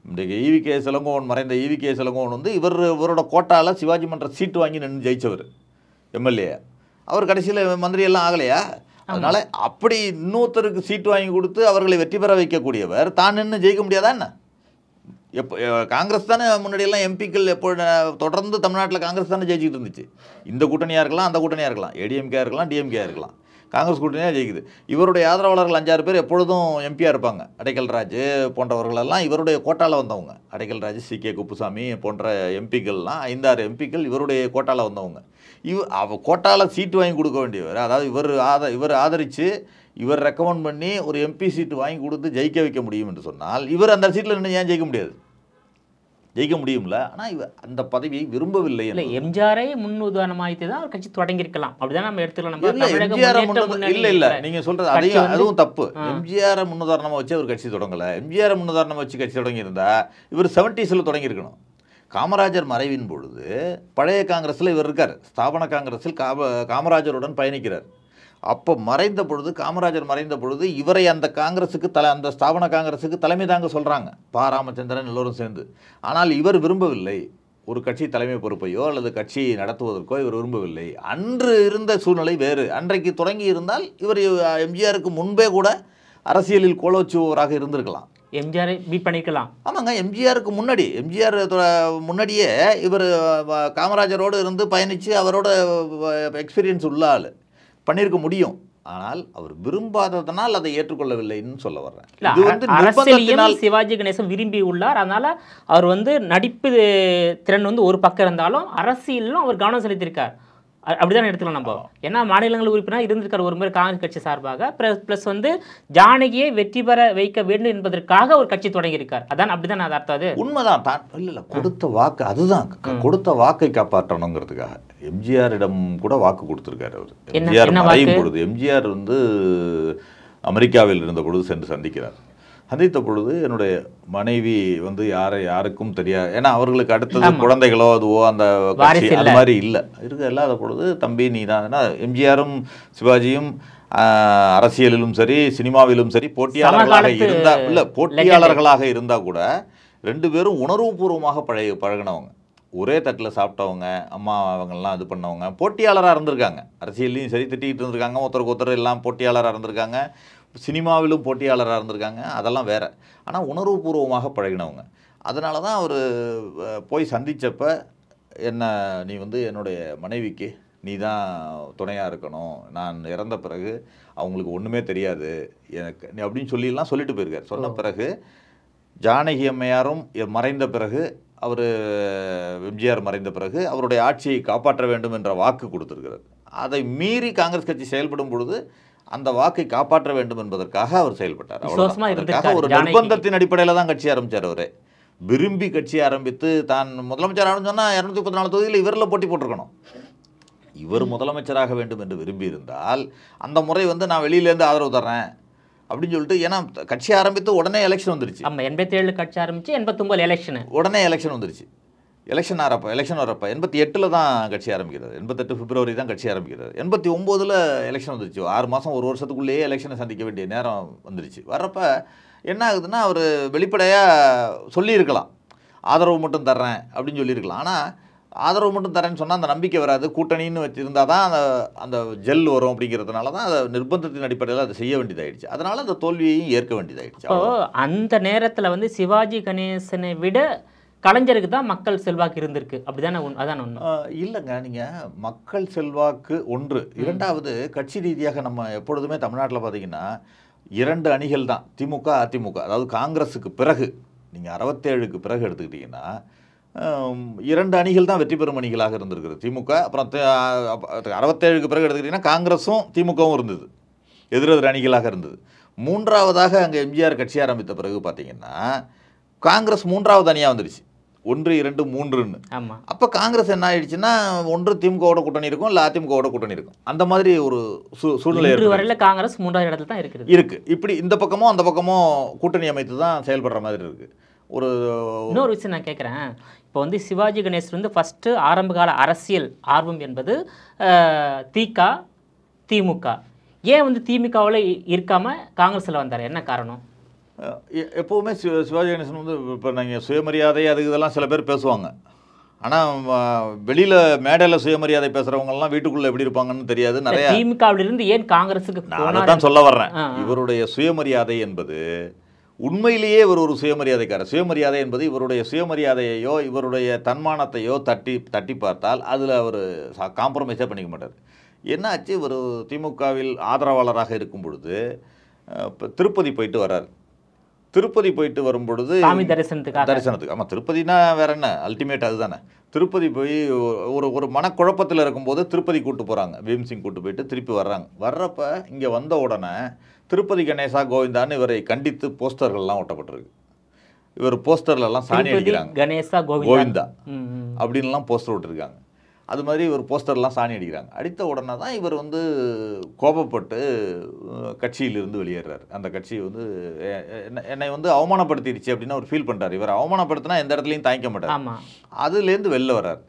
இன்றைக்கு EVK இளங்கோவன், மறைந்த EVK இளங்கோவன் வந்து இவரோட கோட்டாவில் சிவாஜி மன்ற சீட்டு வாங்கி நின்று ஜெயித்தவர் எம்எல்ஏ. அவர் கடைசியில் மந்திரி எல்லாம் ஆகலையா? அதனால் அப்படி இன்னொருத்தருக்கு சீட்டு வாங்கி கொடுத்து அவர்களை வெற்றி பெற வைக்கக்கூடியவர் தான் நின்று ஜெயிக்க முடியாதா என்ன? காங்கிரஸ் தானே முன்னாடியெல்லாம் MPக்கள் தொடர்ந்து தமிழ்நாட்டில் காங்கிரஸ் தானே ஜெயிச்சுட்டு இருந்துச்சு. இந்த கூட்டணியாக இருக்கலாம், அந்த கூட்டணியாக இருக்கலாம், ADMK இருக்கலாம், DMK இருக்கலாம், காங்கிரஸ் கூட்டணியாக ஜெயிக்குது. இவருடைய ஆதரவாளர்கள் 5-6 பேர் எப்பொழுதும் MP-யாக இருப்பாங்க. அடைக்கல் ராஜ் போன்றவர்களெல்லாம் இவருடைய கோட்டாவில் வந்தவங்க. அடைக்கல் ராஜ், CK குப்புசாமி போன்ற MPக்கள்லாம் 5-6 MPக்கள் இவருடைய கோட்டாவில் வந்தவங்க. கோட்டாவில் சீட்டு வாங்கி கொடுக்க வேண்டியவர், அதாவது இவர் ஆதரித்து இவர் ரெக்கமெண்ட் பண்ணி ஒரு MP சீட்டு வாங்கி கொடுத்து ஜெயிக்க வைக்க முடியும் என்று சொன்னால் இவர் அந்த சீட்டில் நின்று ஏன் ஜெயிக்க முடியாது? ஜெயிக்க முடியும்ல. ஆனால் அந்த பதவியை விரும்பவில்லை. இல்லை, எம்ஜிஆரை முன் உதாரணமாயிட்டு தான் ஒரு கட்சி தொடங்கியிருக்கலாம், அப்படிதான் நம்ம எடுத்துக்கலாம். நீங்க சொல்றது அதையும் அதுவும் தப்பு. எம்ஜிஆரை முன்னுதாரணமா வச்சு அவர் கட்சி தொடங்கல. எம்ஜிஆரை முன்னுதாரணமா வச்சு கட்சி தொடங்கியிருந்தா இவர் 70s தொடங்கியிருக்கணும். காமராஜர் மறைவின் பொழுது பழைய காங்கிரஸில் இவர் இருக்கார். ஸ்தாபன காங்கிரஸில் காமராஜருடன் பயணிக்கிறார். அப்போ மறைந்த பொழுது, காமராஜர் மறைந்த பொழுது இவரை அந்த காங்கிரஸுக்கு அந்த ஸ்தாபன காங்கிரஸுக்கு தலைமை தாங்க சொல்கிறாங்க, பா ராமச்சந்திரன் எல்லோரும் சேர்ந்து. ஆனால் இவர் விரும்பவில்லை. ஒரு கட்சி தலைமை பொறுப்பையோ அல்லது கட்சியை நடத்துவதற்கோ இவர் விரும்பவில்லை. அன்று இருந்த சூழ்நிலை வேறு. அன்றைக்கு தொடங்கி இருந்தால் இவர் எம்ஜிஆருக்கு முன்பே கூட அரசியலில் கோலோச்சுவராக இருந்திருக்கலாம். எம்ஜிஆரை பீட் பண்ணிக்கலாம். ஆமாங்க, எம்ஜிஆருக்கு முன்னாடி, எம்ஜிஆர் முன்னாடியே இவர் காமராஜரோடு இருந்து பயணித்து அவரோட எக்ஸ்பீரியன்ஸ் உள்ள ஆள் பண்ணியிருக்க முடியும். ஆனால் அவர் விரும்பாததனால் அதை ஏற்றுக்கொள்ளவில்லைன்னு சொல்ல வர்றேன். இது வந்து அரசியலையும் சிவாஜி கணேசன் விரும்பி உள்ளார். அதனால அவர் வந்து நடிப்பு திறன் வந்து ஒரு பக்கம் இருந்தாலும் அரசியலும் அவர் கவனம் செலுத்தியிருக்கார். அப்படிதான் எடுத்துக்கலாம் நம்ம. ஏன்னா மாநிலங்கள் உறுப்பினர் இருந்திருக்கார் ஒரு முறை காங்கிரஸ் கட்சி சார்பாக. ப்ளஸ் வந்து ஜானகியை வெற்றி பெற வைக்க வேண்டும் என்பதற்காக ஒரு கட்சி தொடங்கியிருக்கார். அதான் அப்படிதான் அது அர்த்தம். அது உண்மைதான். இல்லை கொடுத்த வாக்கு, அதுதான் கொடுத்த வாக்கை காப்பாற்றணுங்கிறதுக்காக எம்ஜிஆரிடம் கூட வாக்கு கொடுத்துருக்காரு அவர். எம்ஜிஆர் மறையும் பொழுது, எம்ஜிஆர் வந்து அமெரிக்காவில் இருந்த பொழுது சென்று சந்திக்கிறார். சந்தித்த பொழுது என்னுடைய மனைவி வந்து யாருக்கும் தெரியாது. ஏன்னா அவர்களுக்கு அடுத்தது குழந்தைகளோ அதுவோ அந்த கட்சி அது மாதிரி இல்லை இல்லாத பொழுது, தம்பி நீ தான். ஏன்னா எம்ஜிஆரும் சிவாஜியும் அரசியலிலும் சரி சினிமாவிலும் சரி போட்டியாளர்களாக இருந்தா கூட ரெண்டு பேரும் உணர்வுபூர்வமாக பழகினவங்க. ஒரே தட்டில் சாப்பிட்டவங்க, அம்மா அவங்கெல்லாம் இது பண்ணவங்க, போட்டியாளராக இருந்திருக்காங்க. அரசியல்லையும் சரி திட்டிகிட்டு இருந்திருக்காங்க, ஒருத்தருக்கு ஒருத்தர் எல்லாம் போட்டியாளராக இருந்திருக்காங்க, சினிமாவிலும் போட்டியாளராக இருந்திருக்காங்க. அதெல்லாம் வேறு. ஆனால் உணர்வுபூர்வமாக பழகினவங்க. அதனால தான் அவர் போய் சந்தித்தப்ப என்ன, நீ வந்து என்னுடைய மனைவிக்கு நீ தான் துணையாக இருக்கணும், நான் இறந்த பிறகு அவங்களுக்கு ஒன்றுமே தெரியாது எனக்கு நீ அப்படின்னு சொல்லிட்டு போயிருக்கார். சொன்ன பிறகு ஜானகி அம்மையாரும் மறைந்த பிறகு, அவர் எம்ஜிஆர் மறைந்த பிறகு அவருடைய ஆட்சியை காப்பாற்ற வேண்டும் என்ற வாக்கு கொடுத்துருக்கிறார். அதை மீறி காங்கிரஸ் கட்சி செயல்படும் பொழுது அந்த வாக்கை காப்பாற்ற வேண்டும் என்பதற்காக அவர் செயல்பட்டார். ஒரு நிர்பந்தத்தின் அடிப்படையில் தான் கட்சி ஆரம்பித்தார். அவரே விரும்பி கட்சி ஆரம்பித்து தான் முதலமைச்சர் ஆரம்பிச்சோன்னா 214 தொகுதியில் இவரில் போட்டி போட்டிருக்கணும். இவர் முதலமைச்சராக வேண்டும் என்று விரும்பி இருந்தால் அந்த முறை வந்து நான் வெளியிலேருந்து ஆதரவு தர்றேன் அப்படின்னு சொல்லிட்டு, ஏன்னா கட்சி ஆரம்பித்து உடனே எலெக்ஷன் வந்துருச்சு. 87 கட்சி ஆரம்பிச்சு 89 எலெக்ஷன், உடனே எலெக்ஷன் வந்துருச்சு. எலெக்ஷன் வரப்போ 88 தான் கட்சி ஆரம்பிக்கிறது. 88 பிப்ரவரி தான் கட்சி ஆரம்பிக்கிறது. 89 எலெக்ஷன் வந்துருச்சு. 6 மாதம் 1 வருஷத்துக்குள்ளேயே எலெக்ஷனை சந்திக்க வேண்டிய நேரம் வந்துருச்சு. வர்றப்ப என்ன ஆகுதுன்னா, அவர் வெளிப்படையாக சொல்லியிருக்கலாம், ஆதரவு மட்டும் தர்றேன் அப்படின்னு சொல்லியிருக்கலாம். ஆனால் ஆதரவு மட்டும் தரேன்னு சொன்னால் அந்த நம்பிக்கை வராது. கூட்டணின்னு வச்சுருந்தால் தான் அந்த ஜெல் வரும். அப்படிங்கிறதுனால தான் அதை நிர்பந்தத்தின் அடிப்படையில் அதை செய்ய வேண்டியதாகிடுச்சு. அதனால் அந்த தோல்வியையும் ஏற்க வேண்டியதாகிடுச்சு. அந்த நேரத்தில் வந்து சிவாஜி கணேசனை விட கலைஞருக்கு தான் மக்கள் செல்வாக்கு இருந்திருக்கு. அப்படிதானே? அதான் ஒன்று இல்லைங்க. நீங்கள் மக்கள் செல்வாக்கு ஒன்று. இரண்டாவது, கட்சி ரீதியாக நம்ம எப்பொழுதுமே தமிழ்நாட்டில் பார்த்தீங்கன்னா 2 அணிகள் தான், திமுக அதிமுக. அதாவது காங்கிரஸுக்கு பிறகு நீங்கள் 67க்கு பிறகு எடுத்துக்கிட்டிங்கன்னா 2 அணிகள் தான் வெற்றி பெறும் அணிகளாக இருந்திருக்குது. திமுக, அப்புறம் 67க்கு பிறகு எடுத்துக்கிட்டிங்கன்னா காங்கிரஸும் திமுகவும் இருந்தது, எதிரெதிர் அணிகளாக இருந்தது. மூன்றாவதாக அங்கே எம்ஜிஆர் கட்சி ஆரம்பித்த பிறகு பார்த்தீங்கன்னா காங்கிரஸ் 3வது அணியாக வந்துருச்சு. 1, 2, 3ன்னு. ஆமாம். அப்போ காங்கிரஸ் என்ன ஆயிடுச்சுன்னா, ஒன்று திமுகவோட கூட்டணி இருக்கும், இல்லை அதிமுகவோட கூட்டணி இருக்கும். அந்த மாதிரி ஒரு சூழ்நிலை வரையில் காங்கிரஸ் 3வது இடத்துல தான் இருக்கு. இப்படி இந்த பக்கமும் அந்த பக்கமும் கூட்டணி அமைத்து தான் செயல்படுற மாதிரி இருக்கு. இன்னொரு விஷயம் நான் கேட்குறேன். இப்போ வந்து சிவாஜி கணேசன் வந்து ஃபஸ்ட்டு ஆரம்பகால அரசியல் ஆர்வம் என்பது திமுக. ஏன் வந்து திமுகவில் இருக்காமல் காங்கிரஸில் வந்தார்? என்ன காரணம்? எப்போவுமே சிவாஜி கணேசன் வந்து இப்போ நீங்கள் சுயமரியாதை அதுக்கு இதெல்லாம் சில பேர் பேசுவாங்க. ஆனால் வெளியில் மேடையில் சுயமரியாதை பேசுகிறவங்கலாம் வீட்டுக்குள்ளே எப்படி இருப்பாங்கன்னு தெரியாது. நிறைய திமுகவிலிருந்து ஏன் காங்கிரஸுக்கு நான் தான் சொல்ல வர்றேன். இவருடைய சுயமரியாதை என்பது உண்மையிலேயே இவர் ஒரு சுயமரியாதைக்காரர். சுயமரியாதை என்பது இவருடைய சுயமரியாதையையோ இவருடைய தன்மானத்தையோ தட்டி பார்த்தால் அதில் அவர் காம்ப்ரமைஸே பண்ணிக்க மாட்டார். என்னாச்சு, இவர் திமுகவில் ஆதரவாளராக இருக்கும் பொழுது திருப்பதி போயிட்டு வர்றார். திருப்பதி போயிட்டு வரும் பொழுது தரிசனத்துக்கு. ஆமாம், திருப்பதினா வேற என்ன, அல்டிமேட் அதுதானே. திருப்பதி போய் ஒரு மனக்குழப்பத்தில் இருக்கும்போது திருப்பதி கூப்பிட்டு போகிறாங்க. பீம்சிங் கூப்பிட்டு போயிட்டு திருப்பி வர்றப்ப இங்கே வந்த உடனே திருப்பதி கணேசா கோவிந்தான்னு இவரை கண்டித்து போஸ்டர்கள்லாம் ஒட்டப்பட்டிருக்கு. இவர் போஸ்டர்லலாம் சாணி திருப்பதி அடிக்கிறாங்க. கணேசா கோவிந்தா ம், ம். அப்படின்லாம் போஸ்டர் விட்டுருக்காங்க. அது மாதிரி இவர் போஸ்டர்லாம் சாணி அடிக்கிறாங்க. அடித்த உடனே தான் இவர் வந்து கோபப்பட்டு கட்சியிலிருந்து வெளியேறாரு. அந்த கட்சி வந்து என்னை வந்து அவமானப்படுத்திடுச்சு அப்படின்னு அவர் ஃபீல் பண்ணுறாரு. இவர் அவமானப்படுத்தினா எந்த இடத்துலையும் தாங்கிக்க மாட்டார். ஆமா. அதுலேருந்து வெளில வர்றார்.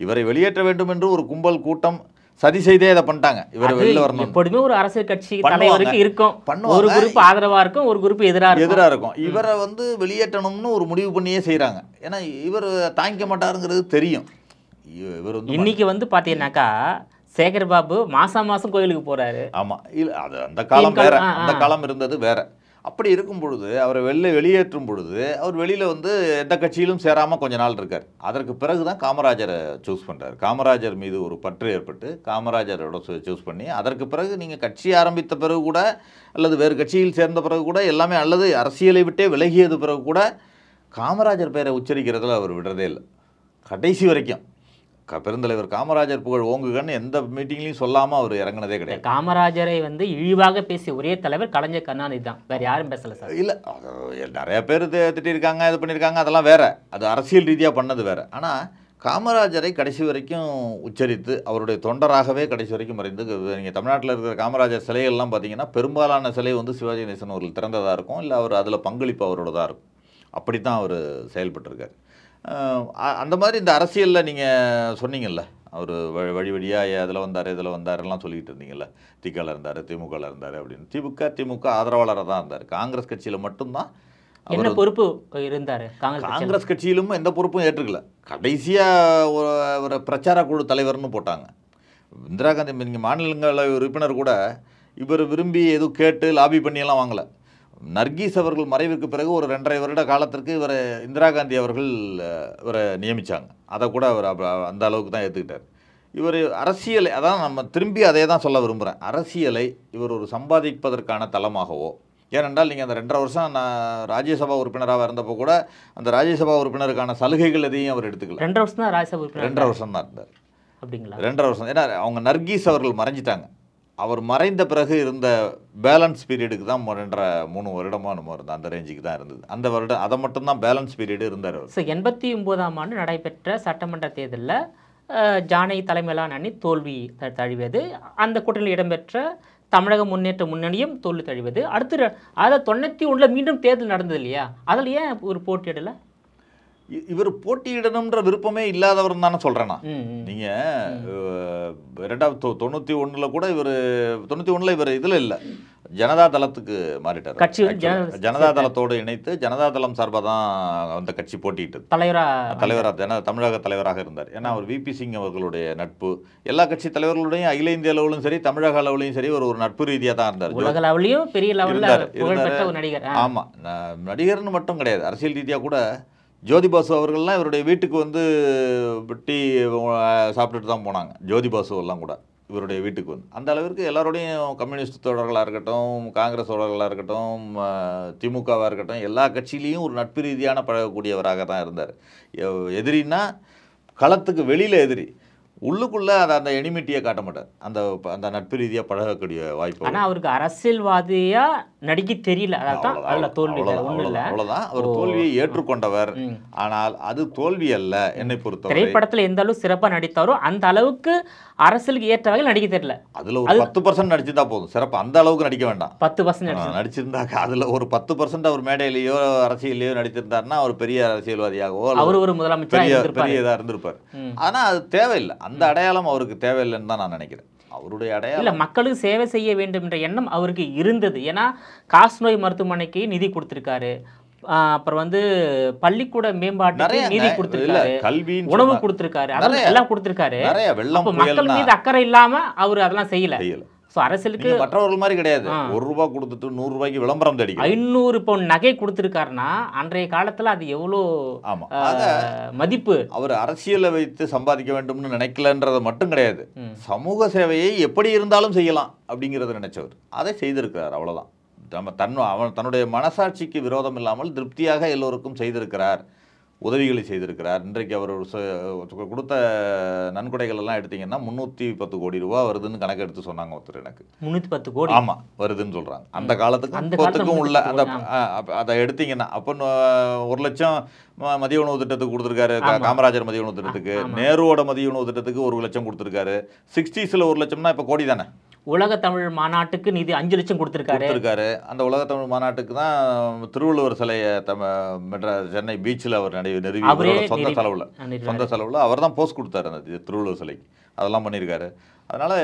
இவரை வெளியேற்ற வேண்டும் என்று ஒரு கும்பல் கூட்டம் சதி செய்தே இதை பண்ணிட்டாங்க. இவர் அது வெளில வரணும். எப்பொழுதுமே ஒரு அரசியல் கட்சி பண்ணுவாங்க. தலைவருக்கு இருக்கும். பண்ணுவாங்க. ஒரு குரூப் ஆதரவா இருக்கும், ஒரு குரூப் எதிரா இருக்கும். இவரை வந்து வெளியேற்றணும்னு ஒரு முடிவு பண்ணியே செய்கிறாங்க. ஏன்னா இவர் தாங்கிக்க மாட்டாருங்கிறது தெரியும். இவர் வந்து இன்னைக்கு வந்து பாத்தீங்கன்னாக்கா சேகர் பாபு மாசம் கோயிலுக்கு போறாரு. ஆமா, இல்ல அது அந்த காலம் வேற, அந்த காலம் இருந்தது வேற. அப்படி இருக்கும் பொழுது அவரை வெளியேற்றும் பொழுது அவர் வெளியில வந்து எந்த கட்சியிலும் சேராம கொஞ்ச நாள் இருக்கார். அதற்கு பிறகு தான் காமராஜரை சூஸ் பண்றாரு. காமராஜர் மீது ஒரு பற்று ஏற்பட்டு காமராஜரோட சூஸ் பண்ணி அதற்கு பிறகு நீங்க கட்சி ஆரம்பித்த பிறகு கூட அல்லது வேறு கட்சியில் சேர்ந்த பிறகு கூட எல்லாமே அல்லது அரசியலை விட்டே விலகியது பிறகு கூட காமராஜர் பெயரை உச்சரிக்கிறதுல அவர் விடுறதே இல்லை கடைசி வரைக்கும். பெருந்தலைவர் காமராஜர் புகழ் ஓங்குகன்னு எந்த மீட்டிங்லையும் சொல்லாமல் அவர் இறங்கினதே கிடையாது. காமராஜரை வந்து இழிவாக பேசிய ஒரே தலைவர் கலைஞர் கருணாநிதி தான், வேற யாரும் பேசல சார். இல்லை, நிறைய பேர் திட்டிருக்காங்க, இது பண்ணியிருக்காங்க, அதெல்லாம் வேற. அது அரசியல் ரீதியாக பண்ணது வேற. ஆனால் காமராஜரை கடைசி வரைக்கும் உச்சரித்து அவருடைய தொண்டராகவே கடைசி வரைக்கும் மறைந்து. நீங்கள் தமிழ்நாட்டில் இருக்கிற காமராஜர் சிலைகள்லாம் பார்த்தீங்கன்னா பெரும்பாலான சிலை வந்து சிவாஜி கணேசன் அவர்கள் திறந்ததாக இருக்கும், இல்லை அவர் அதில் பங்களிப்பு அவரோட தான் இருக்கும். அப்படி தான் அவர் செயல்பட்டிருக்கார். அந்த மாதிரி இந்த அரசியலில் நீங்கள் சொன்னீங்கல்ல, அவர் வழி வழியாக அதில் வந்தார் இதில் வந்தாரெல்லாம் சொல்லிக்கிட்டு இருந்தீங்கல்ல, திகாவில் இருந்தார், திமுகவில் இருந்தார் அப்படின்னு. திமுக ஆதரவாளராக தான் இருந்தார். காங்கிரஸ் கட்சியில் மட்டும்தான் என்ன பொறுப்பு இருந்தார்? காங்கிரஸ் கட்சியிலும் எந்த பொறுப்பும் ஏற்றுக்கல. கடைசியாக ஒரு பிரச்சார குழு தலைவர்னு போட்டாங்க. இந்திரா காந்தி நீங்கள் மாநிலங்களவை உறுப்பினர் கூட இவர் விரும்பி எதுவும் கேட்டு லாபி பண்ணியெல்லாம் வாங்கலை. நர்கீஸ் அவர்கள் மறைவுக்கு பிறகு ஒரு 2.5 வருட காலத்திற்கு இவர் இந்திரா காந்தி அவர்கள் இவரை நியமித்தாங்க. அதை கூட அவர் அந்த அளவுக்கு தான் ஏற்றுக்கிட்டார். இவர் அரசியலை, அதான் நம்ம திரும்பி அதே தான் சொல்ல விரும்புகிறேன், அரசியலை இவர் ஒரு சம்பாதிப்பதற்கான தளமாகவோ, ஏனென்றால் நீங்கள் அந்த 2.5 வருஷம் நான் ராஜ்யசபா உறுப்பினராக இருந்தப்போ கூட அந்த ராஜ்யசபா உறுப்பினருக்கான சலுகைகள் எதையும் அவர் எடுத்துக்கல. 2 வருஷம் தான் ராஜ்யசபா உறுப்பினர். 2.5 வருஷம் தான் இருந்தார். அப்படிங்களா? 2.5 வருஷம். ஏன்னா அவங்க நர்கீஸ் அவர்கள் மறைஞ்சிட்டாங்க. அவர் மறைந்த பிறகு இருந்த பேலன்ஸ் பீரியடுக்கு தான் 3 வருடமாக நம்ம இருந்தோம். அந்த ரேஞ்சுக்கு தான் இருந்தது. அந்த வருடம் அதை மட்டும்தான் பேலன்ஸ் பீரியடு இருந்தார் அவர். ஸோ 89ஆம் ஆண்டு நடைபெற்ற சட்டமன்ற தேர்தலில் ஜானகி தலைமையிலான அணி தோல்வி தழுவியது. அந்த கூட்டணியில் இடம்பெற்ற தமிழக முன்னேற்ற முன்னணியும் தோல்வி தழுவியது. அடுத்து அதை 91 மீண்டும் தேர்தல் நடந்தது இல்லையா? அதில் ஏன் ஒரு போட்டியிடலை? இவர் போட்டியிடணுன்ற விருப்பமே இல்லாதவர் தானே சொல்கிறேன் நான். நீங்கள் 91 கூட இவர் 91 இவர் இதில் இல்லை, ஜனதா தளத்துக்கு மாறிட்டார். கட்சி ஜனதா தளத்தோடு இணைத்து ஜனதா தளம் சார்பாக தான் அந்த கட்சி போட்டியிட்டது. தலைவராக தமிழக தலைவராக இருந்தார். ஏன்னா அவர் விபி சிங் அவர்களுடைய நட்பு எல்லா கட்சி தலைவர்களுடையும் அகில இந்திய அளவிலும் சரி தமிழக அளவிலையும் சரி ஒரு நட்பு ரீதியாக தான் இருந்தார். உலக அளவிலையும் பெரிய லெவலில் புகழ்பெற்ற ஒரு நடிகர். ஆமாம், நடிகர்னு மட்டும் கிடையாது, அரசியல் ரீதியாக கூட ஜோதி பாசு அவர்கள்லாம் இவருடைய வீட்டுக்கு வந்து டீ சாப்பிட்டுட்டு தான் போனாங்க. ஜோதி பாசு எல்லாம் கூட இவருடைய வீட்டுக்கு வந்து அந்த அளவிற்கு எல்லாரோடையும் கம்யூனிஸ்ட் தோழர்களாக இருக்கட்டும், காங்கிரஸ் தோழர்களாக இருக்கட்டும், திமுகவாக இருக்கட்டும், எல்லா கட்சியிலையும் ஒரு நட்பு ரீதியான பழகக்கூடியவராக தான் இருந்தார். எதிரின்னா களத்துக்கு வெளியில் எதிரி, உள்ளுக்குள்ளே அதை அந்த எனிமிட்டியை காட்ட மாட்டார். அந்த நட்பு ரீதியாக பழகக்கூடிய வாய்ப்பு. ஆனால் அவருக்கு அரசியல்வாதியாக நடிக்க தெரியல, அதான் அதில் தோல்வி. அவ்வளோதான், அவர் தோல்வியை ஏற்றுக்கொண்டவர். ஆனால் அது தோல்வி அல்ல என்னை பொறுத்தவரை. திரைப்படத்தில் எந்த அளவுக்கு சிறப்பாக நடித்தாரோ அந்த அளவுக்கு அரசியலுக்கு ஏற்ற வகையில் நடிக்க தெரியல. அதில் ஒரு 10% நடிச்சிருந்தா போதும், சிறப்பு அந்த அளவுக்கு நடிக்க வேண்டாம். 10% நடிச்சிருந்தாக்க அதில் ஒரு 10% அவர் மேடையிலேயோ அரசியலையோ நடித்திருந்தாருன்னா அவர் பெரிய அரசியல்வாதியாகவோ அவர் ஒரு முதலமைச்சர் பெரிய இதாக இருந்திருப்பார். ஆனால் அது தேவையில்லை, அந்த அடையாளம் அவருக்கு தேவையில்லைன்னு தான் நான் நினைக்கிறேன். அவருடைய அடையாளம் இல்லை, மக்களுக்கு சேவை செய்ய வேண்டும் என்ற எண்ணம் அவருக்கு இருந்தது. ஏன்னா காசநோய் மருத்துவமனைக்கு நிதி கொடுத்துருக்காரு, அப்புறம் வந்து பள்ளிக்கூட மேம்பாட்டுக்கு நிதி கொடுத்துருக்காரு, கல்வி உணவு கொடுத்துருக்காரு, எல்லாம் கொடுத்துருக்காரு. மக்கள் மீது அக்கறை இல்லாம அவர் அதெல்லாம் செய்யல. ஸோ அரசியலுக்கு மற்றவர்கள் மாதிரி கிடையாது. 1 ரூபா கொடுத்துட்டு 100 ரூபாய்க்கு விளம்பரம் தேடி 500 பவுன் நகை கொடுத்துருக்காருன்னா அன்றைய காலத்தில் அது எவ்வளோ மதிப்பு. அவர் அரசியலை வைத்து சம்பாதிக்க வேண்டும்னு நினைக்கலன்றதை மட்டும் கிடையாது, சமூக சேவையை எப்படி இருந்தாலும் செய்யலாம் அப்படிங்கிறத நினைச்சவர், அதை செய்திருக்கிறார். அவ்வளோதான். அவன் தன்னுடைய மனசாட்சிக்கு விரோதம் இல்லாமல் திருப்தியாக எல்லோருக்கும் செய்திருக்கிறார். உதவிகளை செய்திருக்கிறார். இன்றைக்கு அவர் கொடுத்த நன்கொடைகள் எல்லாம் எடுத்தீங்கன்னா 310 கோடி ரூபா வருதுன்னு கணக்கு எடுத்து சொன்னாங்க ஒருத்தர் எனக்கு. 310 கோடி? ஆமாம், வருதுன்னு சொல்கிறாங்க. அந்த காலத்துக்கும் உள்ள அந்த அதை எடுத்தீங்கன்னா அப்போ 1 லட்சம் மதிய உணவு திட்டத்துக்கு கொடுத்துருக்காரு. காமராஜர் மதிய உணவு திட்டத்துக்கு, நேருவோட மதிய உணவு திட்டத்துக்கு 1 லட்சம் கொடுத்துருக்காரு. 60s 1 லட்சம்னா இப்போ கோடி தானே. உலக தமிழ் மாநாட்டுக்கு நிதி 5 லட்சம் கொடுத்துருக்காரு. அந்த உலக தமிழ் மாநாட்டுக்கு தான் திருவள்ளுவர் சிலையை சென்னை பீச்சில் அவர் நிறுவி சொந்த செலவில் அவர் தான் போஸ்ட் கொடுத்தாரு அந்த திருவள்ளுவர் சிலைக்கு. அதெல்லாம் பண்ணியிருக்காரு. அதனால்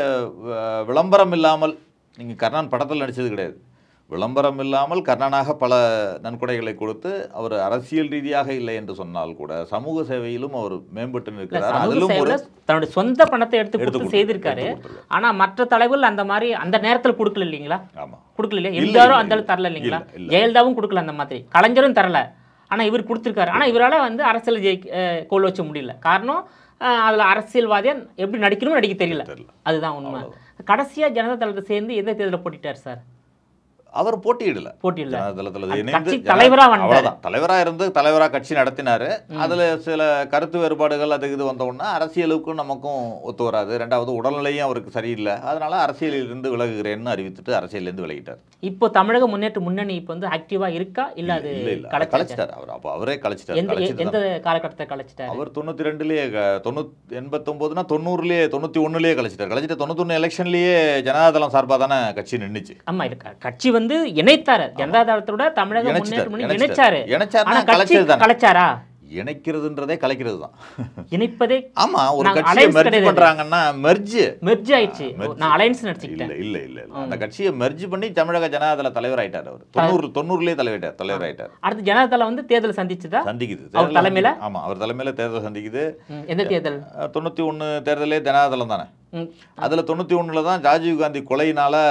விளம்பரம் இல்லாமல், நீங்கள் கர்ணன் படத்தில் நடித்தது கிடையாது, விளம்பரம் இல்லாமல் கர்ணனாக பல நன்கொடைகளை கொடுத்து அவர் அரசியல் ரீதியாக இல்லை என்று சொன்னால் கூட சமூக சேவையிலும் அவர் மேம்பட்டு நிற்கிறார். அதிலும் தன்னுடைய சொந்த பணத்தை எடுத்து செய்திருக்காரு. ஆனா மற்ற தலைவர்கள் அந்த மாதிரி அந்த நேரத்தில் கொடுக்கல இல்லைங்களா? கொடுக்கல இல்லையா? எம்ஜிஆரும் அந்த தரல இல்லைங்களா? ஜெயலலிதாவும் கொடுக்கல அந்த மாதிரி, கலைஞரும் தரல. ஆனா இவர் கொடுத்துருக்காரு. ஆனா இவரால் வந்து அரசியல் கோல் வச்ச முடியல. காரணம் அதுல அரசியல்வாதியா எப்படி நடிக்கணும்னு நடிக்க தெரியல. அதுதான் உண்மை. கடைசியா ஜனதா தளத்தை சேர்ந்து எந்த தேர்தலில் போட்டிட்டார் சார்? அவர் போட்டியிடல. தலைவராக இருந்து தலைவராக கட்சி நடத்தினாரு. அதுல சில கருத்து வேறுபாடுகள் அது இது வந்தோம்னா அரசியலுக்கும் நமக்கும் ஒத்து வராது. ரெண்டாவது உடல்நிலையும் அவருக்கு சரியில்லை. அதனால அரசியலில் இருந்து விலகுகிறேன்னு அறிவித்துட்டு அரசியலிருந்து விலகிட்டார். இப்போ தமிழக முன்னேற்ற முன்னணி இப்போ வந்து ஆக்டிவா இருக்கா இல்ல? அது கலைச்சிட்டார் அவர். அப்போ அவரே கலைச்சிட்டார். எந்த காலகட்டத்தை கலைச்சிட்டார் அவர்? 92லயே 89னா 90லயே 91லயே கலைச்சிட்டார். கலைச்சிட்டு 91 எலெக்ஷன்லயே ஜனதாதளம் சார்பாக தானே கட்சி நின்றுச்சு. ஆமா, கட்சி வந்து இணைத்தாரு. ஜனதா தளத்தோட தமிழக முன்னேற்ற முன்னணி இணைச்சாரு. கலைச்சாரா? இணைக்கிறதுன்றதே கலைக்கிறது தான். இணைப்பதே. ஆமா, ஒரு கட்சியை மெர்ஜ் பண்றாங்கன்னா மெர்ஜ் ஆயிடுச்சு. நான் அலையன்ஸ் நடத்திட்டேன். இல்ல அந்த கட்சியை மெர்ஜ் பண்ணி தமிழக ஜனதாதள தலைவர் ஆயிட்டார் அவர். 90லயே தலைவர் ஆயிட்டார். அடுத்து ஜனதாதளம் வந்து தேர்தல் சந்திக்குது அவர் தலைமையில. ஆமா, அவர் தலைமையில தேர்தல் சந்திக்குது. எந்த தேர்தல்? 91 தேர்தலே ஜனதாதளம் தானே. அதுல 91ல தான் ராஜீவ்காந்தி கொலையினால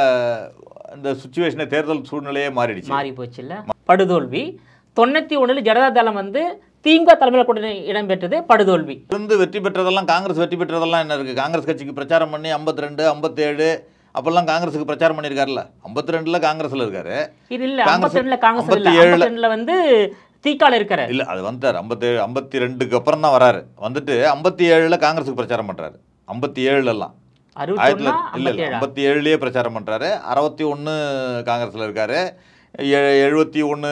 இந்த சிச்சுவேஷனை தேர்தல் சூழ்நிலையே மாறி போச்சு இல்ல. படுதோல்வி. 91 ஜனதாதளம் வந்து திமுக தலைமையில் கூட இடம்பெற்றது. படுதோல்வி. இருந்து வெற்றி பெற்றதெல்லாம் காங்கிரஸ் வெற்றி பெற்றதெல்லாம் என்ன இருக்கு? காங்கிரஸ் கட்சிக்கு பிரச்சாரம் பண்ணி 52 57 அப்பெல்லாம் காங்கிரஸுக்கு பிரச்சாரம் பண்ணியிருக்காருல்ல. 52ல காங்கிரஸ்ல இருக்காரு. இல்ல 52ல காங்கிரஸ் இல்ல, 52ல வந்து தீக்கால இருக்காரு. இல்ல, அது வந்தார் 52க்கு அப்புறம் தான் வராரு. வந்துட்டு 57ல காங்கிரஸுக்கு பிரச்சாரம் பண்றாரு. 57 57லயே பிரச்சாரம் பண்றாரு. 61 காங்கிரஸ்ல இருக்காரு. 71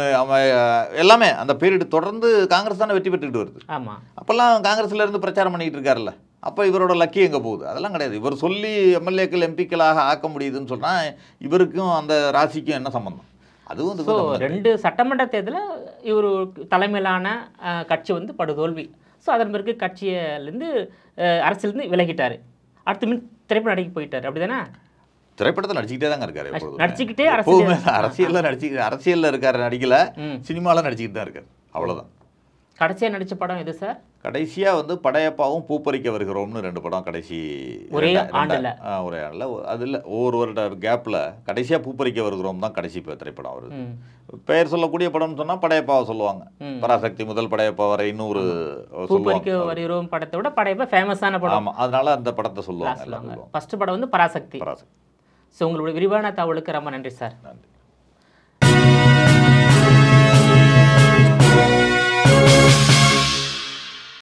எல்லாமே அந்த பீரியட் தொடர்ந்து காங்கிரஸ் தானே வெற்றி பெற்றுக்கிட்டு வருது. ஆமா, அப்பெல்லாம் காங்கிரஸ்ல இருந்து பிரச்சாரம் பண்ணிக்கிட்டு இருக்காருல்ல. அப்போ இவரோட லக்கி எங்கே போகுது? அதெல்லாம் கிடையாது. இவர் சொல்லி எம்எல்ஏக்கள் எம்பிக்களாக ஆக்க முடியுதுன்னு சொன்னால் இவருக்கும் அந்த ராசிக்கும் என்ன சம்பந்தம்? அதுவும் 2 சட்டமன்ற தேர்தலில் இவர் தலைமையிலான கட்சி வந்து படுதோல்வி. ஸோ அதன் பிறகு கட்சியிலேருந்து அரசியலேருந்து விலகிட்டார். அடுத்து திரைப்படம் நடிக்க போயிட்டார். அப்படி தானே? திரைப்படத்தில் நடிச்சுக்கிட்டே தாங்க இருக்காரு. நடிச்சுக்கிட்டே அரசியலில் இருக்காரு. நடிக்கல, சினிமாவில் நடிச்சுக்கிட்டு தான் இருக்காரு. அவ்வளோதான். கடைசியாக நடித்த படம் எது சார்? கடைசியாக வந்து படையப்பாவும் பூப்பறிக்க வருகிறோம்னு 2 படம் கடைசி ஒரே ஆண்டில். அதில் ஒவ்வொரு வருட கேப்பில் கடைசியாக பூப்பறிக்க வருகிறோம் தான் கடைசி திரைப்படம். அவர் பெயர் சொல்லக்கூடிய படம்னு சொன்னால் படையப்பாவை சொல்லுவாங்க. பராசக்தி முதல் படையப்பா வரை இன்னொரு பூப்பறிக்க வருகிறோம் படத்தை விட படையப்பா ஃபேமஸான படம். ஆமாம், அதனால அந்த படத்தை சொல்லுவாங்க. ஃபர்ஸ்ட் படம் வந்து பராசக்தி. ஸோ உங்களுடைய விரிவான தகவலுக்கு ரொம்ப நன்றி சார். நன்றி.